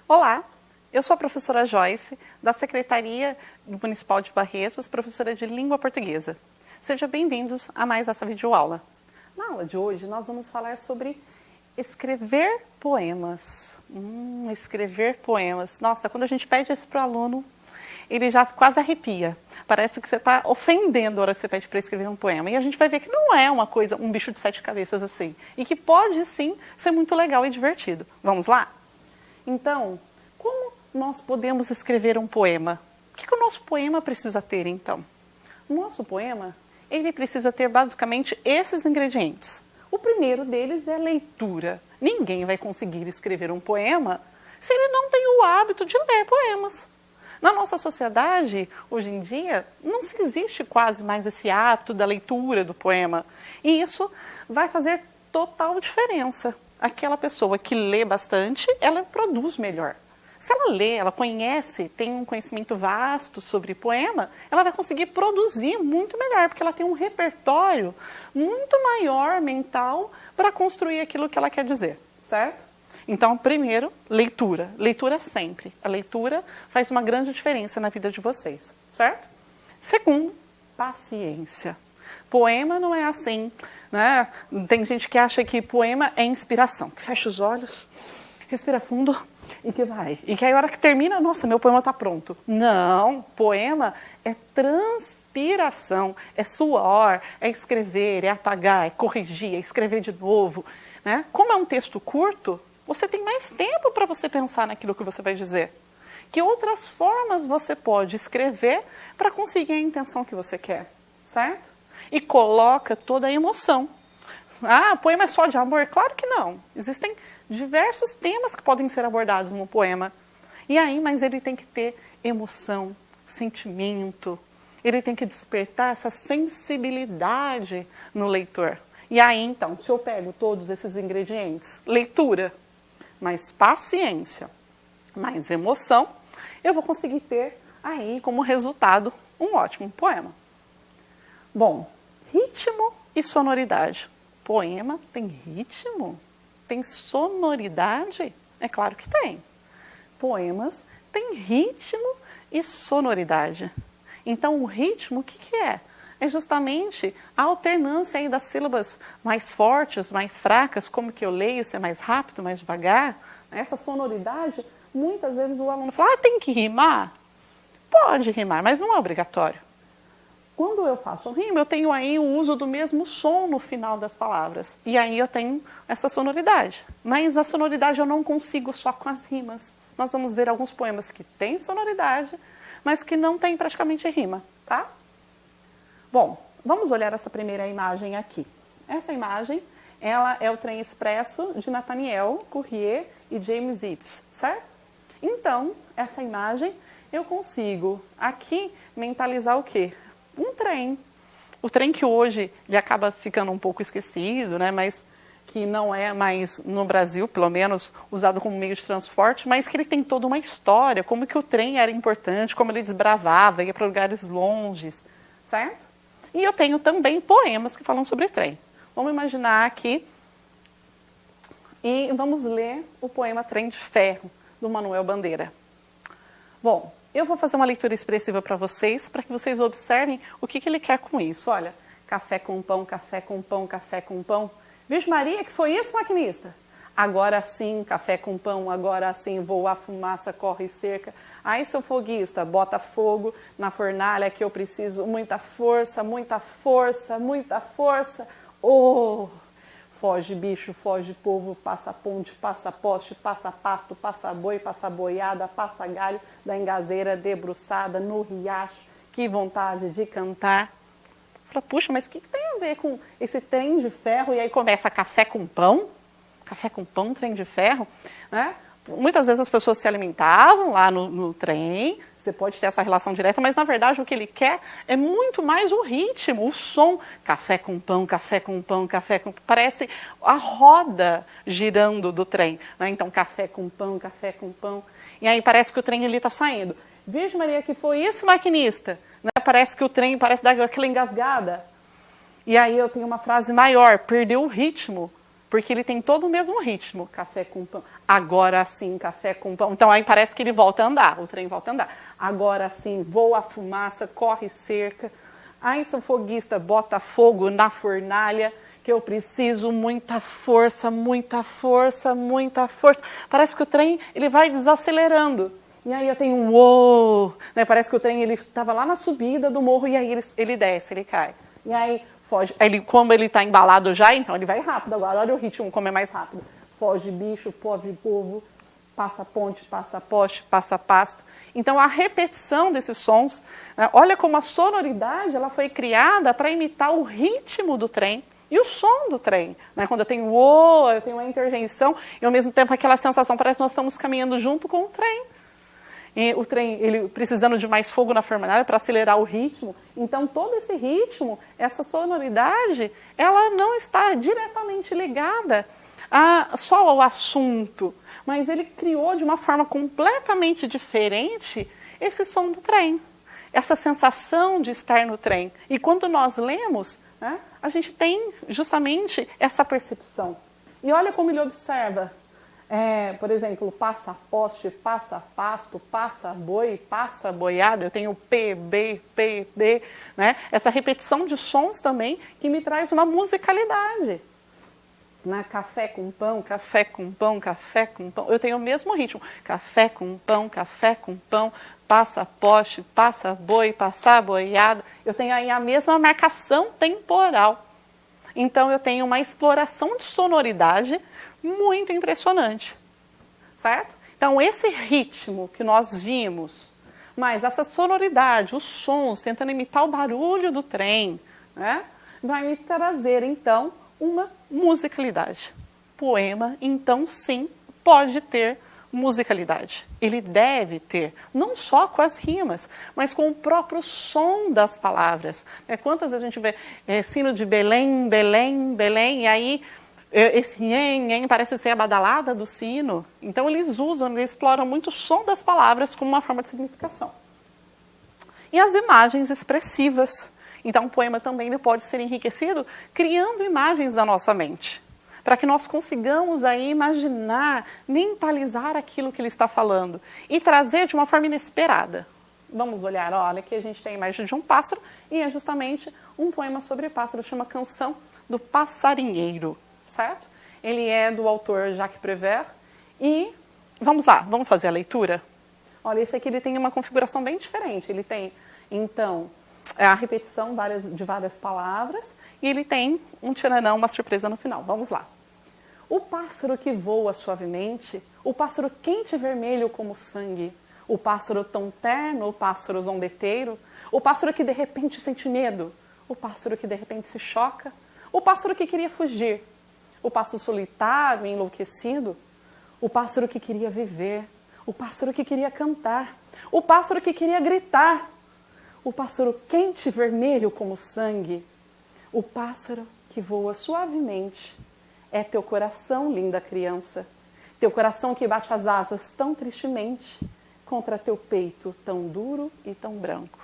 Olá, eu sou a professora Joyce, da Secretaria Municipal de Barretos, professora de Língua Portuguesa. Sejam bem-vindos a mais essa videoaula. Na aula de hoje, nós vamos falar sobre escrever poemas. Escrever poemas. Nossa, quando a gente pede isso para o aluno, ele já quase arrepia. Parece que você está ofendendo a hora que você pede para escrever um poema. E a gente vai ver que não é uma coisa, um bicho de sete cabeças assim. E que pode, sim, ser muito legal e divertido. Vamos lá? Então, como nós podemos escrever um poema? O que o nosso poema precisa ter, então? O nosso poema, ele precisa ter basicamente esses ingredientes. O primeiro deles é leitura. Ninguém vai conseguir escrever um poema se ele não tem o hábito de ler poemas. Na nossa sociedade, hoje em dia, não se existe quase mais esse hábito da leitura do poema. E isso vai fazer total diferença. Aquela pessoa que lê bastante, ela produz melhor. Se ela lê, ela conhece, tem um conhecimento vasto sobre poema, ela vai conseguir produzir muito melhor, porque ela tem um repertório muito maior mental para construir aquilo que ela quer dizer, certo? Então, primeiro, leitura. Leitura sempre. A leitura faz uma grande diferença na vida de vocês, certo? Segundo, paciência. Poema não é assim, né? Tem gente que acha que poema é inspiração, que fecha os olhos, respira fundo e que vai. E que aí a hora que termina, nossa, meu poema está pronto. Não, poema é transpiração, é suor, é escrever, é apagar, é corrigir, é escrever de novo, né? Como é um texto curto, você tem mais tempo para você pensar naquilo que você vai dizer. Que outras formas você pode escrever para conseguir a intenção que você quer, certo? E coloca toda a emoção. Ah, poema é só de amor? Claro que não. Existem diversos temas que podem ser abordados no poema. E aí, mas ele tem que ter emoção, sentimento. Ele tem que despertar essa sensibilidade no leitor. E aí, então, se eu pego todos esses ingredientes, leitura, mais paciência, mais emoção, eu vou conseguir ter aí como resultado um ótimo poema. Bom, ritmo e sonoridade. Poema tem ritmo? Tem sonoridade? É claro que tem. Poemas têm ritmo e sonoridade. Então, o ritmo, o que é? É justamente a alternância aí das sílabas mais fortes, mais fracas, como que eu leio, se é mais rápido, mais devagar. Essa sonoridade, muitas vezes o aluno fala, tem que rimar? Pode rimar, mas não é obrigatório. Quando eu faço rima, eu tenho aí o uso do mesmo som no final das palavras. E aí eu tenho essa sonoridade. Mas a sonoridade eu não consigo só com as rimas. Nós vamos ver alguns poemas que têm sonoridade, mas que não têm praticamente rima, tá? Bom, vamos olhar essa primeira imagem aqui. Essa imagem, ela é o trem expresso de Nathaniel Courier e James Ives, certo? Então, essa imagem, eu consigo aqui mentalizar o quê? Um trem. O trem que hoje ele acaba ficando um pouco esquecido, né? Mas que não é mais, no Brasil, pelo menos, usado como meio de transporte, mas que ele tem toda uma história, como que o trem era importante, como ele desbravava, ia para lugares longes, certo? E eu tenho também poemas que falam sobre trem. Vamos imaginar aqui e vamos ler o poema Trem de Ferro, do Manuel Bandeira. Bom, eu vou fazer uma leitura expressiva para vocês observem o que ele quer com isso. Olha, café com pão, café com pão, café com pão. Virgem Maria, que foi isso, maquinista? Agora sim, café com pão, agora sim, voa a fumaça, corre cerca. Aí, seu foguista, bota fogo na fornalha que eu preciso. Muita força, muita força, muita força. Oh! Foge bicho, foge povo, passa ponte, passa poste, passa pasto, passa boi, passa boiada, passa galho da engazeira debruçada no riacho. Que vontade de cantar. Fala, puxa, mas o que tem a ver com esse trem de ferro? E aí começa café com pão, trem de ferro, né? Muitas vezes as pessoas se alimentavam lá no trem, você pode ter essa relação direta, mas na verdade o que ele quer é muito mais o ritmo, o som. Café com pão, café com pão, café com pão. Parece a roda girando do trem, né? Então café com pão, café com pão. E aí parece que o trem ali está saindo. Virgem Maria, que foi isso, maquinista? Né? Parece que o trem parece dar aquela engasgada. E aí eu tenho uma frase maior, perdeu o ritmo. Porque ele tem todo o mesmo ritmo, café com pão, agora sim, café com pão. Então aí parece que ele volta a andar, o trem volta a andar. Agora sim, voa a fumaça, corre cerca. Ai, sou foguista, bota fogo na fornalha, que eu preciso muita força, muita força, muita força. Parece que o trem ele vai desacelerando. E aí eu tenho um uou, né? Parece que o trem ele estava lá na subida do morro e aí ele desce, ele cai. E aí foge, como ele está embalado já, então ele vai rápido agora, olha o ritmo como é mais rápido. Foge bicho, foge povo, passa ponte, passa poste, passa pasto. Então a repetição desses sons, né, olha como a sonoridade ela foi criada para imitar o ritmo do trem e o som do trem. Né? Quando eu tenho uou, eu tenho uma interjeição e ao mesmo tempo aquela sensação, parece que nós estamos caminhando junto com o trem. E o trem, ele precisando de mais fogo na fornalha para acelerar o ritmo. Então, todo esse ritmo, essa sonoridade, ela não está diretamente ligada só ao assunto, mas ele criou de uma forma completamente diferente esse som do trem, essa sensação de estar no trem. E quando nós lemos, né, a gente tem justamente essa percepção. E olha como ele observa. Por exemplo, passa poste, passa pasto, passa boi, passa boiada, eu tenho P, B, P, B, né? Essa repetição de sons também que me traz uma musicalidade. Né? Café com pão, café com pão, café com pão, eu tenho o mesmo ritmo, café com pão, passa poste, passa boi, passa boiada, eu tenho aí a mesma marcação temporal. Então eu tenho uma exploração de sonoridade muito impressionante, certo? Então esse ritmo que nós vimos, mas essa sonoridade, os sons, tentando imitar o barulho do trem, né, vai me trazer então uma musicalidade. Poema, então sim, pode ter musicalidade. Ele deve ter, não só com as rimas, mas com o próprio som das palavras. Quantas a gente vê sino de Belém, Belém, Belém, e aí esse nhen parece ser a badalada do sino. Então eles exploram muito o som das palavras como uma forma de significação. E as imagens expressivas. Então o poema também ele pode ser enriquecido criando imagens da nossa mente, para que nós consigamos aí imaginar, mentalizar aquilo que ele está falando e trazer de uma forma inesperada. Vamos olhar, olha, aqui a gente tem a imagem de um pássaro e é justamente um poema sobre pássaro, chama Canção do Passarinheiro, certo? Ele é do autor Jacques Prévert e vamos lá, vamos fazer a leitura? Olha, esse aqui ele tem uma configuração bem diferente, ele tem, então, a repetição de várias palavras e ele tem um tcharanã, uma surpresa no final. Vamos lá. O pássaro que voa suavemente, o pássaro quente e vermelho como sangue, o pássaro tão terno, o pássaro zombeteiro, o pássaro que de repente sente medo, o pássaro que de repente se choca, o pássaro que queria fugir, o pássaro solitário e enlouquecido, o pássaro que queria viver, o pássaro que queria cantar, o pássaro que queria gritar, o pássaro quente e vermelho como sangue, o pássaro que voa suavemente. É teu coração, linda criança, teu coração que bate as asas tão tristemente contra teu peito tão duro e tão branco.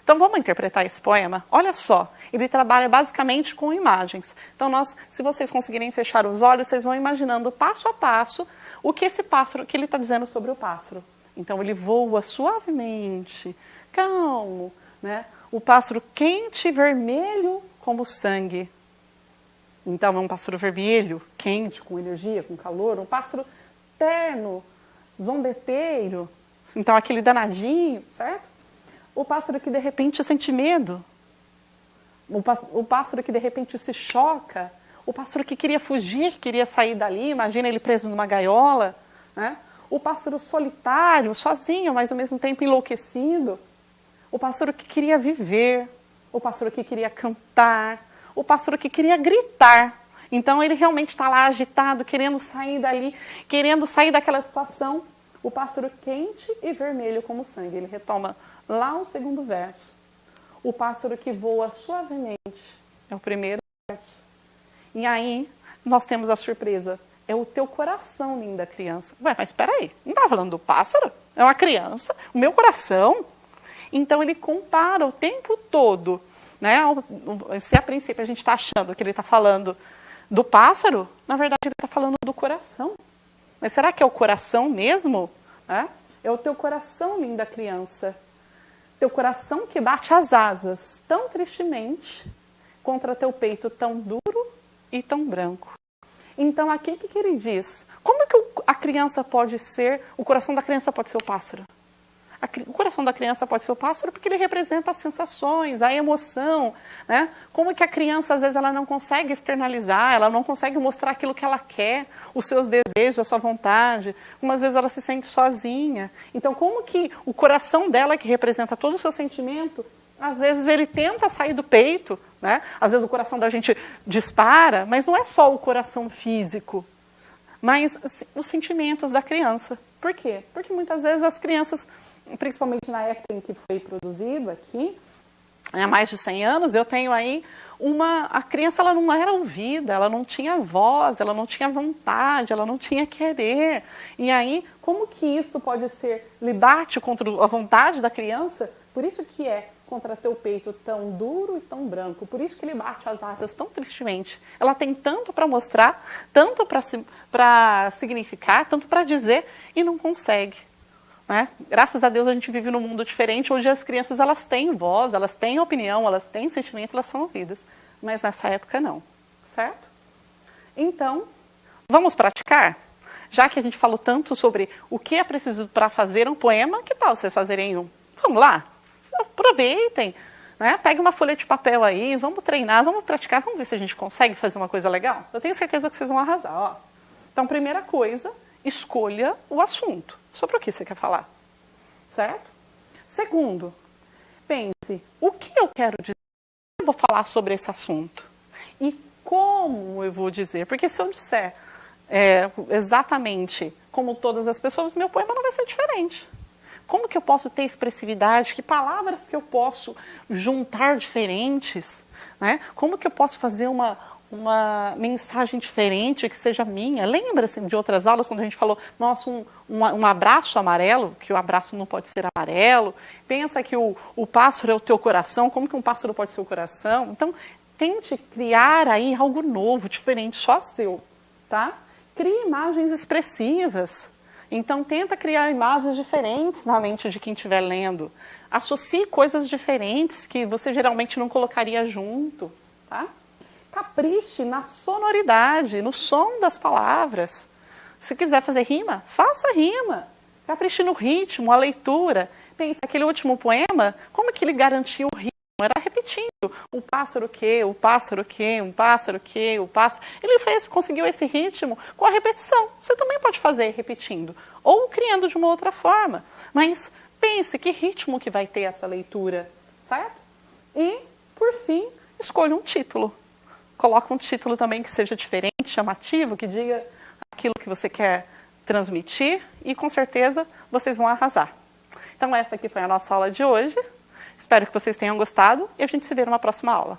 Então vamos interpretar esse poema? Olha só, ele trabalha basicamente com imagens. Então se vocês conseguirem fechar os olhos, vocês vão imaginando passo a passo o que esse pássaro, que ele está dizendo sobre o pássaro. Então ele voa suavemente, calmo, né? O pássaro quente e vermelho como sangue. Então, é um pássaro vermelho, quente, com energia, com calor. Um pássaro terno, zombeteiro. Então, aquele danadinho, certo? O pássaro que, de repente, sente medo. O pássaro que, de repente, se choca. O pássaro que queria fugir, queria sair dali. Imagina ele preso numa gaiola. Né? O pássaro solitário, sozinho, mas, ao mesmo tempo, enlouquecido. O pássaro que queria viver. O pássaro que queria cantar. O pássaro que queria gritar. Então ele realmente está lá agitado, querendo sair dali, querendo sair daquela situação. O pássaro quente e vermelho como sangue. Ele retoma lá o segundo verso. O pássaro que voa suavemente. É o primeiro verso. E aí nós temos a surpresa. É o teu coração, linda criança. Ué, mas espera aí, não estava falando do pássaro? É uma criança, o meu coração. Então ele compara o tempo todo. Né? Se a princípio a gente está achando que ele está falando do pássaro, na verdade ele está falando do coração. Mas será que é o coração mesmo? É o teu coração, linda criança. Teu coração que bate as asas tão tristemente contra teu peito tão duro e tão branco. Então aqui o que ele diz? Como que a criança pode ser, o coração da criança pode ser o pássaro? O coração da criança pode ser o pássaro porque ele representa as sensações, a emoção, né? Como que a criança, às vezes, ela não consegue externalizar, ela não consegue mostrar aquilo que ela quer, os seus desejos, a sua vontade. Umas vezes ela se sente sozinha. Então, como que o coração dela, que representa todo o seu sentimento, às vezes ele tenta sair do peito, né? Às vezes o coração da gente dispara, mas não é só o coração físico, mas os sentimentos da criança. Por quê? Porque muitas vezes as crianças, principalmente na época em que foi produzido aqui, há mais de 100 anos, eu tenho aí a criança, ela não era ouvida, ela não tinha voz, ela não tinha vontade, ela não tinha querer. E aí, como que isso pode ser, lhe bate contra a vontade da criança? Por isso que é contra teu peito tão duro e tão branco. Por isso que ele bate as asas tão tristemente. Ela tem tanto para mostrar, tanto para significar, tanto para dizer e não consegue. Né? Graças a Deus a gente vive num mundo diferente, onde as crianças elas têm voz, elas têm opinião, elas têm sentimento, elas são ouvidas. Mas nessa época não, certo? Então, vamos praticar? Já que a gente falou tanto sobre o que é preciso para fazer um poema, que tal vocês fazerem um? Vamos lá? Aproveitem, né? Pegue uma folha de papel aí, vamos treinar, vamos praticar, vamos ver se a gente consegue fazer uma coisa legal. Eu tenho certeza que vocês vão arrasar. Ó. Então, primeira coisa, escolha o assunto. Sobre o que você quer falar, certo? Segundo, pense, o que eu quero dizer? Eu vou falar sobre esse assunto. E como eu vou dizer? Porque se eu disser exatamente como todas as pessoas, meu poema não vai ser diferente. Como que eu posso ter expressividade? Que palavras que eu posso juntar diferentes? Né? Como que eu posso fazer uma mensagem diferente que seja minha? Lembra-se de outras aulas quando a gente falou, nossa, um abraço amarelo, que o abraço não pode ser amarelo. Pensa que o pássaro é o teu coração, como que um pássaro pode ser o coração? Então, tente criar aí algo novo, diferente, só seu, tá? Crie imagens expressivas. Então, tenta criar imagens diferentes na mente de quem estiver lendo. Associe coisas diferentes que você geralmente não colocaria junto, tá? Capriche na sonoridade, no som das palavras. Se quiser fazer rima, faça rima. Capriche no ritmo, a leitura. Pensa, aquele último poema, como que ele garantiu o ritmo? Era repetindo. O pássaro que, o pássaro que, um pássaro que, o pássaro... Ele conseguiu esse ritmo com a repetição. Você também pode fazer repetindo. Ou criando de uma outra forma. Mas pense que ritmo que vai ter essa leitura, certo? E, por fim, escolha um título. Coloca um título também que seja diferente, chamativo, que diga aquilo que você quer transmitir e, com certeza, vocês vão arrasar. Então, essa aqui foi a nossa aula de hoje. Espero que vocês tenham gostado e a gente se vê numa próxima aula.